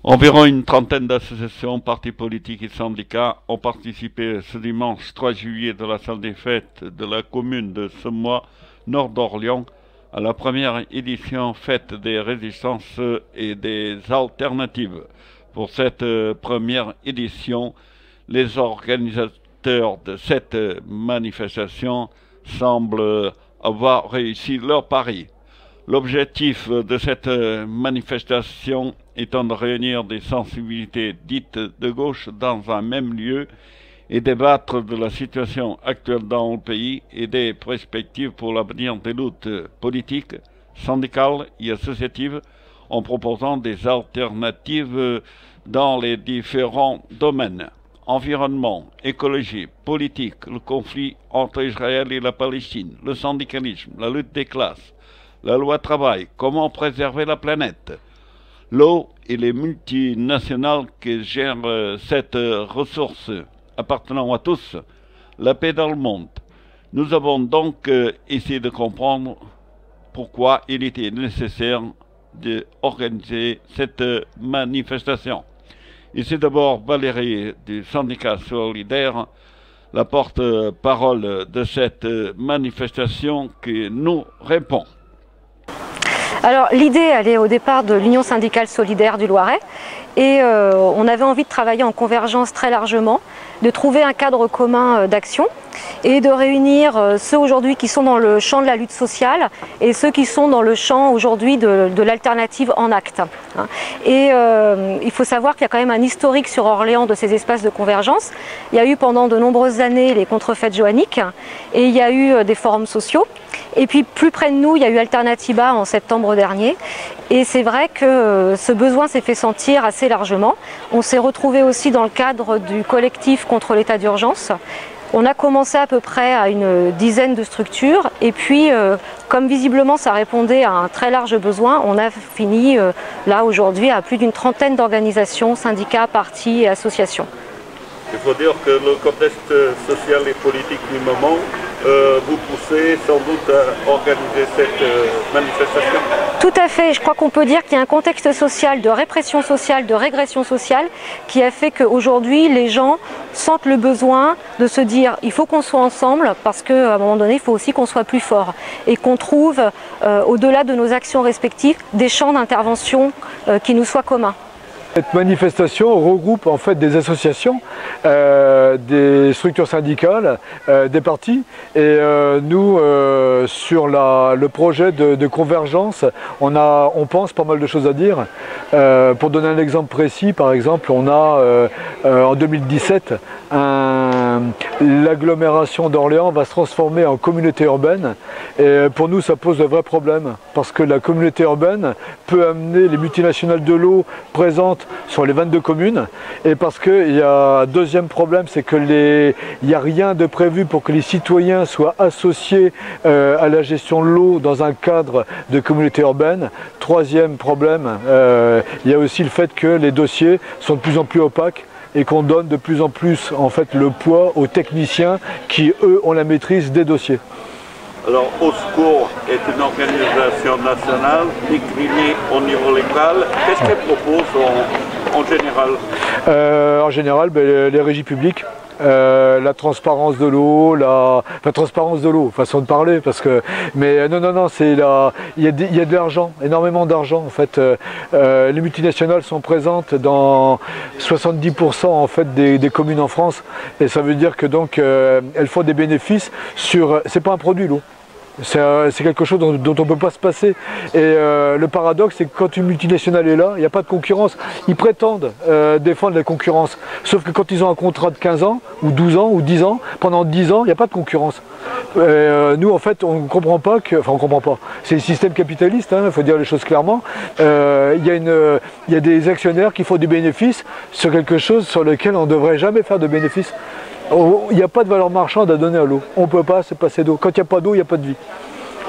Environ une trentaine d'associations, partis politiques et syndicats ont participé ce dimanche 3 juillet de la salle des fêtes de la commune de Semois, nord d'Orléans, à la première édition Fête des résistances et des alternatives. Pour cette première édition, les organisateurs de cette manifestation semblent avoir réussi leur pari. L'objectif de cette manifestation étant de réunir des sensibilités dites de gauche dans un même lieu et débattre de la situation actuelle dans le pays et des perspectives pour l'avenir des luttes politiques, syndicales et associatives en proposant des alternatives dans les différents domaines. Environnement, écologie, politique, le conflit entre Israël et la Palestine, le syndicalisme, la lutte des classes, la loi travail, comment préserver la planète, l'eau et les multinationales qui gèrent cette ressource appartenant à tous, la paix dans le monde. Nous avons donc essayé de comprendre pourquoi il était nécessaire d'organiser cette manifestation. Et c'est d'abord Valérie du syndicat solidaire, la porte-parole de cette manifestation, qui nous répond. Alors l'idée, elle est au départ de l'Union syndicale solidaire du Loiret et on avait envie de travailler en convergence très largement, de trouver un cadre commun d'action et de réunir ceux aujourd'hui qui sont dans le champ de la lutte sociale et ceux qui sont dans le champ aujourd'hui de l'alternative en acte. Et il faut savoir qu'il y a quand même un historique sur Orléans de ces espaces de convergence. Il y a eu pendant de nombreuses années les contrefaites joanniques et il y a eu des forums sociaux. Et puis plus près de nous, il y a eu Alternatiba en septembre dernier. Et c'est vrai que ce besoin s'est fait sentir assez largement. On s'est retrouvé aussi dans le cadre du collectif contre l'état d'urgence. On a commencé à peu près à une dizaine de structures. Et puis, comme visiblement ça répondait à un très large besoin, on a fini là aujourd'hui à plus d'une trentaine d'organisations, syndicats, partis et associations. Il faut dire que le contexte social et politique du moment vous poussez sans doute à organiser cette manifestation. Tout à fait, je crois qu'on peut dire qu'il y a un contexte social, de répression sociale, de régression sociale qui a fait qu'aujourd'hui les gens sentent le besoin de se dire il faut qu'on soit ensemble parce qu'à un moment donné il faut aussi qu'on soit plus fort et qu'on trouve au-delà de nos actions respectives des champs d'intervention qui nous soient communs. Cette manifestation regroupe en fait des associations, des structures syndicales, des partis et nous sur le projet de convergence on pense pas mal de choses à dire. Pour donner un exemple précis, par exemple on a en 2017 l'agglomération d'Orléans va se transformer en communauté urbaine et pour nous ça pose de vrais problèmes parce que la communauté urbaine peut amener les multinationales de l'eau présentes sur les 22 communes et parce qu'il y a un deuxième problème, c'est que il n'y a rien de prévu pour que les citoyens soient associés à la gestion de l'eau dans un cadre de communauté urbaine. Troisième problème, il y a aussi le fait que les dossiers sont de plus en plus opaques et qu'on donne de plus en plus en fait le poids aux techniciens qui eux ont la maîtrise des dossiers. Alors, Au Secours est une organisation nationale déclinée au niveau local. Qu'est-ce qu'elle propose en général? En général, les régies publiques. La transparence de l'eau, transparence de l'eau, façon de parler, parce que, mais non, c'est il y a de l'argent, énormément d'argent en fait. Les multinationales sont présentes dans 70% en fait des communes en France, et ça veut dire que donc elles font des bénéfices sur, c'est pas un produit l'eau. C'est quelque chose dont on ne peut pas se passer. Et le paradoxe, c'est que quand une multinationale est là, il n'y a pas de concurrence. Ils prétendent défendre la concurrence. Sauf que quand ils ont un contrat de 15 ans, ou 12 ans, ou 10 ans, pendant 10 ans, il n'y a pas de concurrence. Nous, en fait, on ne comprend pas que... Enfin, on ne comprend pas. C'est le système capitaliste, il faut dire les choses clairement. Il y a des actionnaires qui font du bénéfice sur quelque chose sur lequel on ne devrait jamais faire de bénéfice. Il n'y a pas de valeur marchande à donner à l'eau. On ne peut pas se passer d'eau. Quand il n'y a pas d'eau, il n'y a pas de vie.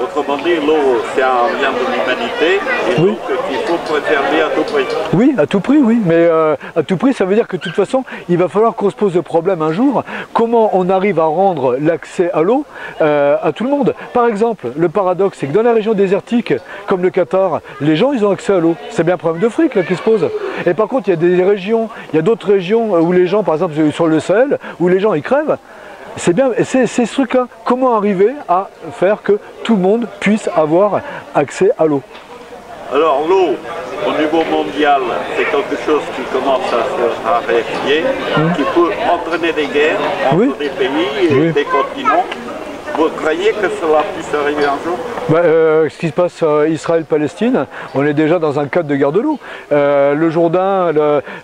Autrement dit, l'eau, c'est un bien de l'humanité et Oui. donc qu'il faut préserver à tout prix. Oui, à tout prix, oui. Mais à tout prix, ça veut dire que de toute façon, il va falloir qu'on se pose le problème un jour. Comment on arrive à rendre l'accès à l'eau à tout le monde? Par exemple, le paradoxe, c'est que dans la région désertique, comme le Qatar, les gens, ils ont accès à l'eau. C'est bien un problème de fric là, qui se pose. Et par contre, il y a des régions, il y a d'autres régions où les gens, par exemple sur le Sahel, où les gens, ils crèvent. C'est bien, c'est ce truc-là. Comment arriver à faire que tout le monde puisse avoir accès à l'eau? Alors l'eau, au niveau mondial, c'est quelque chose qui commence à se raréfier, qui peut entraîner des guerres entre Oui. des pays et Oui. des continents. Vous croyez que cela puisse arriver un jour? Ce qui se passe Israël-Palestine, on est déjà dans un cadre de guerre de l'eau. Le Jourdain,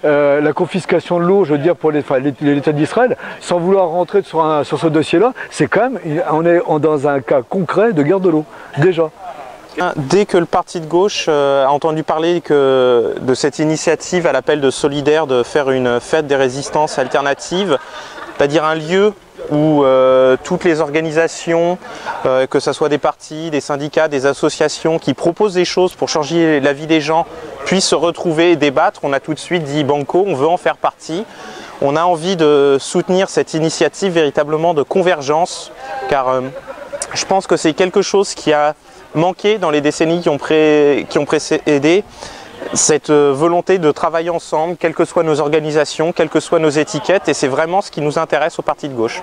la confiscation de l'eau, je veux dire, pour l'État d'Israël, sans vouloir rentrer sur ce dossier-là, c'est quand même, on est dans un cas concret de guerre de l'eau, déjà. Dès que le parti de gauche a entendu parler de cette initiative à l'appel de Solidaires de faire une fête des résistances alternatives, c'est-à-dire un lieu où toutes les organisations, que ce soit des partis, des syndicats, des associations qui proposent des choses pour changer la vie des gens, puissent se retrouver et débattre, on a tout de suite dit banco, on veut en faire partie. On a envie de soutenir cette initiative véritablement de convergence, car je pense que c'est quelque chose qui a manqué dans les décennies qui ont précédé, cette volonté de travailler ensemble, quelles que soient nos organisations, quelles que soient nos étiquettes, et c'est vraiment ce qui nous intéresse au parti de gauche.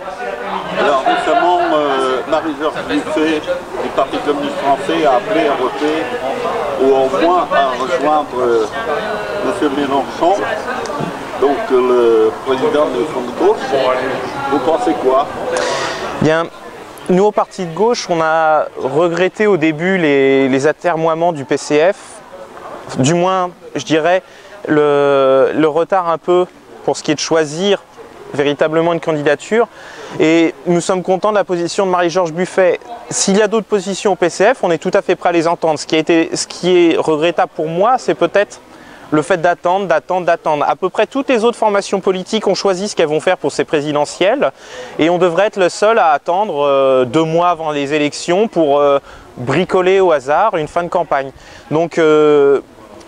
Alors récemment, Marie-Georges Buffet du Parti communiste français a appelé à voter ou au moins à rejoindre M. Mélenchon, donc le président du Front de gauche. Vous pensez quoi? Bien, nous au parti de gauche, on a regretté au début les atermoiements du PCF, du moins je dirais le retard un peu pour ce qui est de choisir véritablement une candidature, et nous sommes contents de la position de Marie-Georges Buffet. S'il y a d'autres positions au PCF, on est tout à fait prêt à les entendre. Ce qui est regrettable pour moi, c'est peut-être le fait d'attendre. À peu près toutes les autres formations politiques ont choisi ce qu'elles vont faire pour ces présidentielles, et on devrait être le seul à attendre 2 mois avant les élections pour bricoler au hasard une fin de campagne. Donc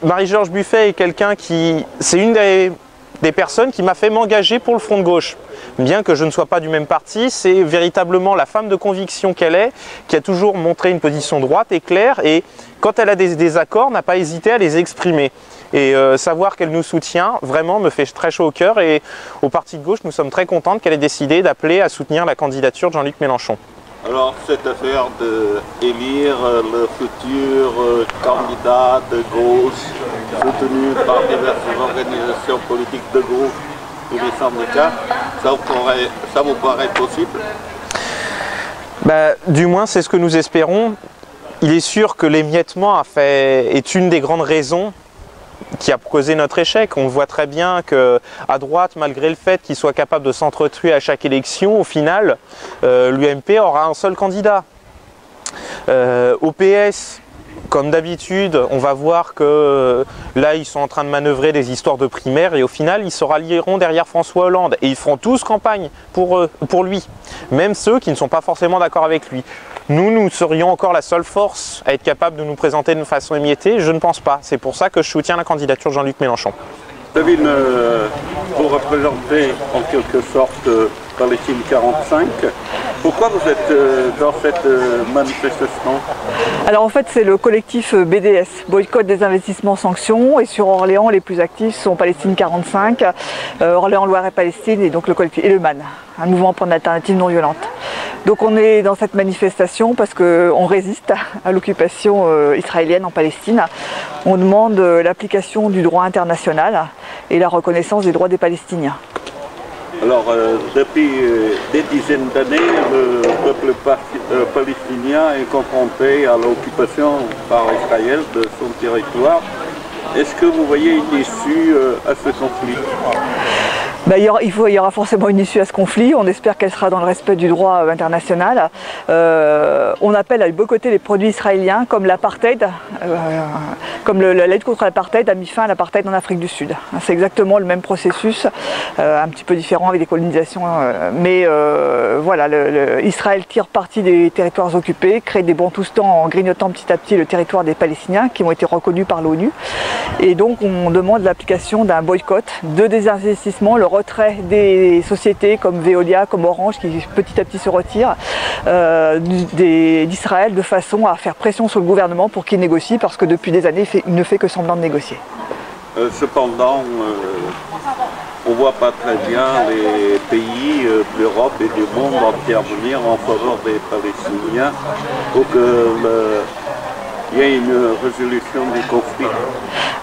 Marie-Georges Buffet est quelqu'un qui... C'est une des personnes qui m'a fait m'engager pour le Front de gauche. Bien que je ne sois pas du même parti, c'est véritablement la femme de conviction qu'elle est, qui a toujours montré une position droite et claire, et quand elle a des désaccords, n'a pas hésité à les exprimer. Et savoir qu'elle nous soutient, vraiment me fait très chaud au cœur, et au parti de gauche, nous sommes très contents qu'elle ait décidé d'appeler à soutenir la candidature de Jean-Luc Mélenchon. Alors cette affaire d'élire le futur candidat de gauche, soutenu par diverses organisations politiques de gauche ou des syndicats, ça vous paraît possible? Du moins c'est ce que nous espérons. Il est sûr que l'émiettement est une des grandes raisons qui a causé notre échec. On voit très bien qu'à droite, malgré le fait qu'il soit capable de s'entretuer à chaque élection, au final, l'UMP aura un seul candidat. Au PS, comme d'habitude, on va voir que là, ils sont en train de manœuvrer des histoires de primaires, et au final, ils se rallieront derrière François Hollande. Et ils feront tous campagne pour lui, même ceux qui ne sont pas forcément d'accord avec lui. Nous serions encore la seule force à être capable de nous présenter de façon émiettée? Je ne pense pas. C'est pour ça que je soutiens la candidature de Jean-Luc Mélenchon. Sabine, vous représentez en quelque sorte Palestine 45. Pourquoi vous êtes dans cette manifestation? Alors en fait c'est le collectif BDS, Boycott des investissements sanctions, et sur Orléans les plus actifs sont Palestine 45, Orléans Loire et Palestine, et donc le collectif et le MAN, un mouvement pour une alternative non violente. Donc on est dans cette manifestation parce qu'on résiste à l'occupation israélienne en Palestine. On demande l'application du droit international et la reconnaissance des droits des Palestiniens. Alors, depuis des dizaines d'années, le peuple palestinien est confronté à l'occupation par Israël de son territoire. Est-ce que vous voyez une issue à ce conflit? Il y aura forcément une issue à ce conflit. On espère qu'elle sera dans le respect du droit international. On appelle à boycotter les produits israéliens comme l'apartheid, comme la lutte contre l'apartheid a mis fin à l'apartheid en Afrique du Sud. C'est exactement le même processus, un petit peu différent avec des colonisations. Voilà, Israël tire parti des territoires occupés, crée des bantoustans en grignotant petit à petit le territoire des Palestiniens qui ont été reconnus par l'ONU. Et donc on demande l'application d'un boycott, de désinvestissement, le retrait des sociétés comme Veolia, comme Orange, qui petit à petit se retirent d'Israël de façon à faire pression sur le gouvernement pour qu'il négocie, parce que depuis des années, il ne fait que semblant de négocier. Cependant, on ne voit pas très bien les pays d'Europe et du monde intervenir en faveur des Palestiniens pour qu'il y ait une résolution du conflit.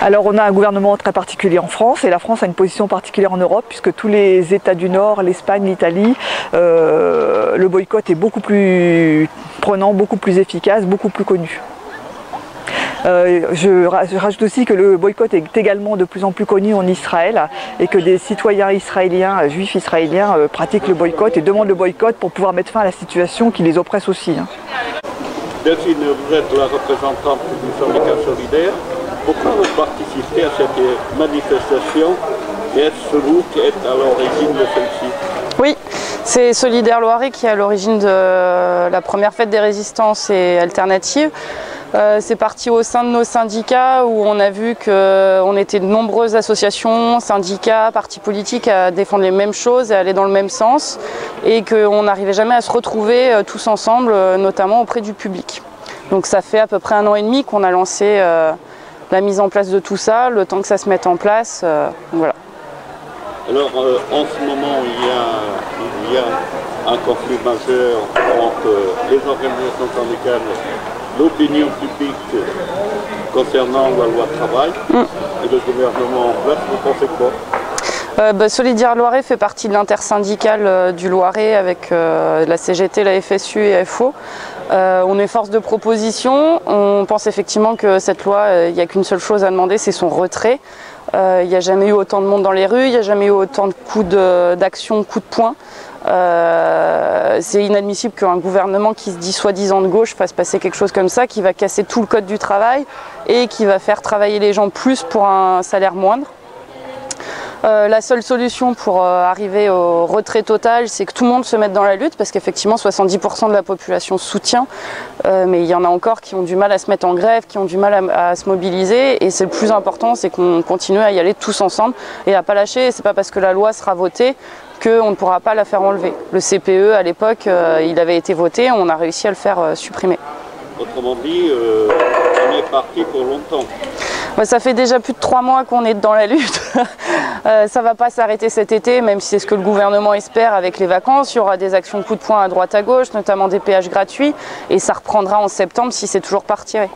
Alors on a un gouvernement très particulier en France, et la France a une position particulière en Europe, puisque tous les États du Nord, l'Espagne, l'Italie, le boycott est beaucoup plus prenant, beaucoup plus efficace, beaucoup plus connu. Je rajoute aussi que le boycott est également de plus en plus connu en Israël, et que des citoyens israéliens, juifs israéliens, pratiquent le boycott et demandent le boycott pour pouvoir mettre fin à la situation qui les oppresse aussi. Delphine, vous êtes la représentante du syndicat solidaire. Pourquoi vous participez à cette manifestation et est-ce vous qui êtes à l'origine de celle-ci? Oui, c'est Solidaire Loiret qui est à l'origine de la première fête des résistances et alternatives. C'est parti au sein de nos syndicats où on a vu qu'on était de nombreuses associations, syndicats, partis politiques à défendre les mêmes choses et à aller dans le même sens, et qu'on n'arrivait jamais à se retrouver tous ensemble, notamment auprès du public. Donc ça fait à peu près 1 an et demi qu'on a lancé la mise en place de tout ça, le temps que ça se mette en place, voilà. Alors en ce moment il y a un conflit majeur entre les organisations syndicales, l'opinion publique concernant la loi travail et le gouvernement en place. Vous pensez quoi? Solidaire Loiret fait partie de l'intersyndicale du Loiret avec la CGT, la FSU et FO. On est force de proposition. On pense effectivement que cette loi, il n'y a qu'une seule chose à demander, c'est son retrait. Il n'y a jamais eu autant de monde dans les rues, il n'y a jamais eu autant de coups d'action, coups de poing. C'est inadmissible qu'un gouvernement qui se dit soi-disant de gauche fasse passer quelque chose comme ça, qui va casser tout le code du travail et qui va faire travailler les gens plus pour un salaire moindre. La seule solution pour arriver au retrait total, c'est que tout le monde se mette dans la lutte, parce qu'effectivement 70% de la population soutient, mais il y en a encore qui ont du mal à se mettre en grève, qui ont du mal à se mobiliser, et c'est le plus important, c'est qu'on continue à y aller tous ensemble et à pas lâcher. C'est pas parce que la loi sera votée qu'on ne pourra pas la faire enlever. Le CPE à l'époque, il avait été voté, on a réussi à le faire supprimer. Autrement dit, on est parti pour longtemps. Ça fait déjà plus de 3 mois qu'on est dans la lutte. Ça ne va pas s'arrêter cet été, même si c'est ce que le gouvernement espère avec les vacances. Il y aura des actions coup de poing à droite à gauche, notamment des péages gratuits, et ça reprendra en septembre si c'est toujours pas retiré.